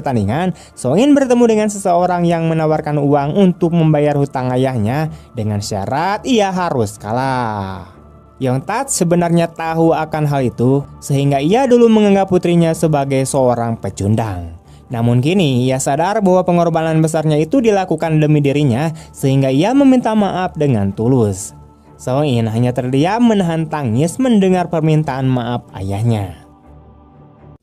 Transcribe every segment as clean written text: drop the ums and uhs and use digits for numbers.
pertandingan, Song-in bertemu dengan seseorang yang menawarkan uang untuk membayar hutang ayahnya dengan syarat ia harus kalah. Yong-tat sebenarnya tahu akan hal itu sehingga ia dulu menganggap putrinya sebagai seorang pecundang. Namun kini ia sadar bahwa pengorbanan besarnya itu dilakukan demi dirinya sehingga ia meminta maaf dengan tulus. Song-in hanya terdiam menahan tangis mendengar permintaan maaf ayahnya.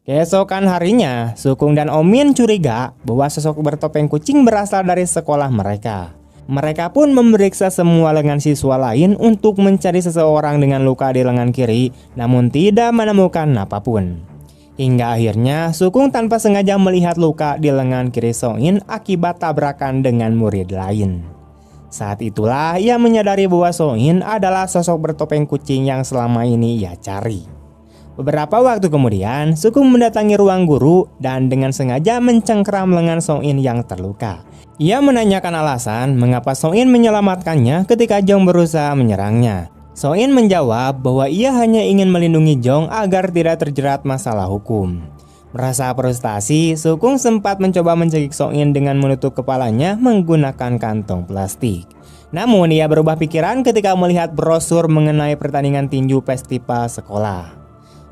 Keesokan harinya, Sukung dan Omin curiga bahwa sosok bertopeng kucing berasal dari sekolah mereka. Mereka pun memeriksa semua lengan siswa lain untuk mencari seseorang dengan luka di lengan kiri, namun tidak menemukan apapun. Hingga akhirnya, Sukung tanpa sengaja melihat luka di lengan kiri Song-in akibat tabrakan dengan murid lain. Saat itulah ia menyadari bahwa Song-in adalah sosok bertopeng kucing yang selama ini ia cari. Beberapa waktu kemudian, Sukung mendatangi ruang guru dan dengan sengaja mencengkeram lengan Song-in yang terluka. Ia menanyakan alasan mengapa Song-in menyelamatkannya ketika Jong berusaha menyerangnya. Song-in menjawab bahwa ia hanya ingin melindungi Jong agar tidak terjerat masalah hukum. Merasa frustasi, Sukung sempat mencoba mencekik Song-in dengan menutup kepalanya menggunakan kantong plastik. Namun ia berubah pikiran ketika melihat brosur mengenai pertandingan tinju festival sekolah.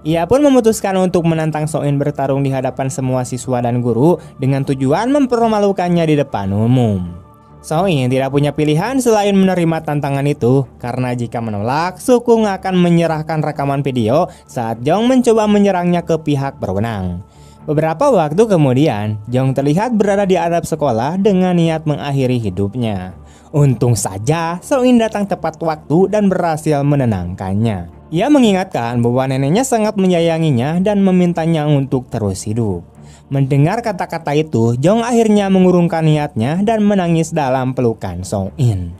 Ia pun memutuskan untuk menantang Song-in bertarung di hadapan semua siswa dan guru dengan tujuan mempermalukannya di depan umum. Song-in tidak punya pilihan selain menerima tantangan itu, karena jika menolak, Sukung akan menyerahkan rekaman video saat Jong mencoba menyerangnya ke pihak berwenang. Beberapa waktu kemudian, Jong terlihat berada di atap sekolah dengan niat mengakhiri hidupnya. Untung saja Song-in datang tepat waktu dan berhasil menenangkannya. Ia mengingatkan bahwa neneknya sangat menyayanginya dan memintanya untuk terus hidup. Mendengar kata-kata itu, Jong akhirnya mengurungkan niatnya dan menangis dalam pelukan Song-in.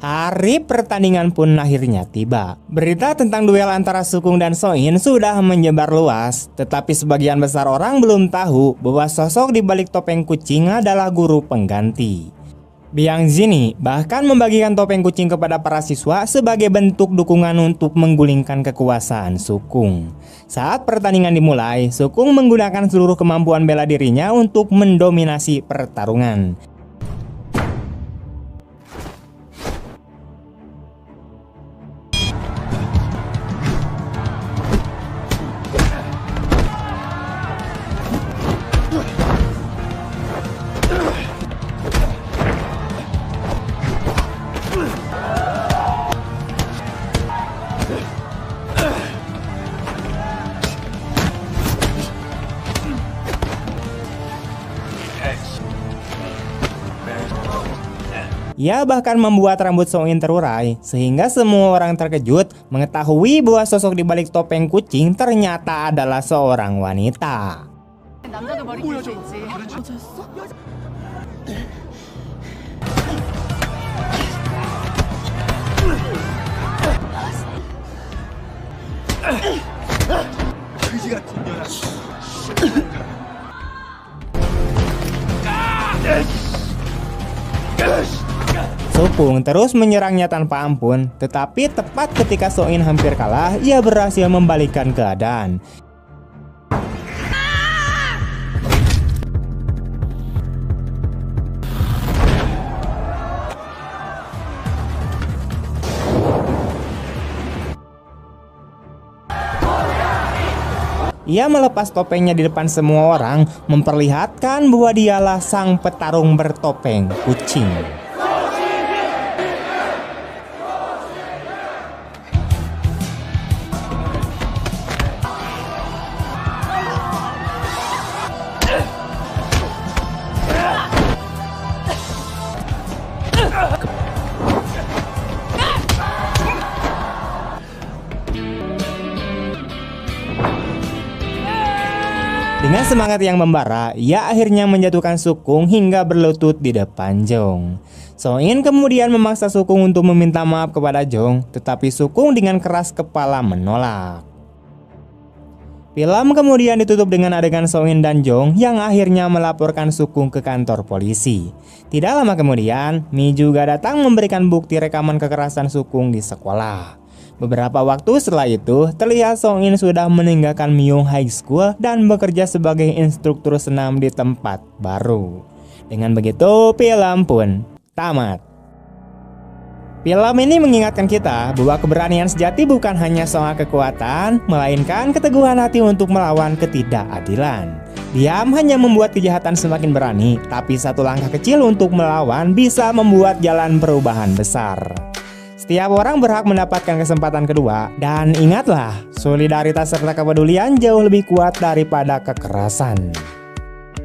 Hari pertandingan pun akhirnya tiba. Berita tentang duel antara Sukung dan Song-in sudah menyebar luas, tetapi sebagian besar orang belum tahu bahwa sosok di balik topeng kucing adalah guru pengganti. Biang Zini bahkan membagikan topeng kucing kepada para siswa sebagai bentuk dukungan untuk menggulingkan kekuasaan Sukung. Saat pertandingan dimulai, Sukung menggunakan seluruh kemampuan bela dirinya untuk mendominasi pertarungan. Ia bahkan membuat rambut Song-in terurai, sehingga semua orang terkejut mengetahui bahwa sosok di balik topeng kucing ternyata adalah seorang wanita. Sukung terus menyerangnya tanpa ampun, tetapi tepat ketika Song-in hampir kalah, ia berhasil membalikkan keadaan. Ia melepas topengnya di depan semua orang, memperlihatkan bahwa dialah sang petarung bertopeng kucing. Dengan semangat yang membara, ia akhirnya menjatuhkan Sukung hingga berlutut di depan Jong. Song-in kemudian memaksa Sukung untuk meminta maaf kepada Jong, tetapi Sukung dengan keras kepala menolak. Film kemudian ditutup dengan adegan Song-in dan Jong yang akhirnya melaporkan Sukung ke kantor polisi. Tidak lama kemudian, Mi juga datang memberikan bukti rekaman kekerasan Sukung di sekolah. Beberapa waktu setelah itu, terlihat Song In sudah meninggalkan Myung High School dan bekerja sebagai instruktur senam di tempat baru. Dengan begitu, film pun tamat. Film ini mengingatkan kita bahwa keberanian sejati bukan hanya soal kekuatan, melainkan keteguhan hati untuk melawan ketidakadilan. Diam hanya membuat kejahatan semakin berani, tapi satu langkah kecil untuk melawan bisa membuat jalan perubahan besar. Setiap orang berhak mendapatkan kesempatan kedua, dan ingatlah, solidaritas serta kepedulian jauh lebih kuat daripada kekerasan.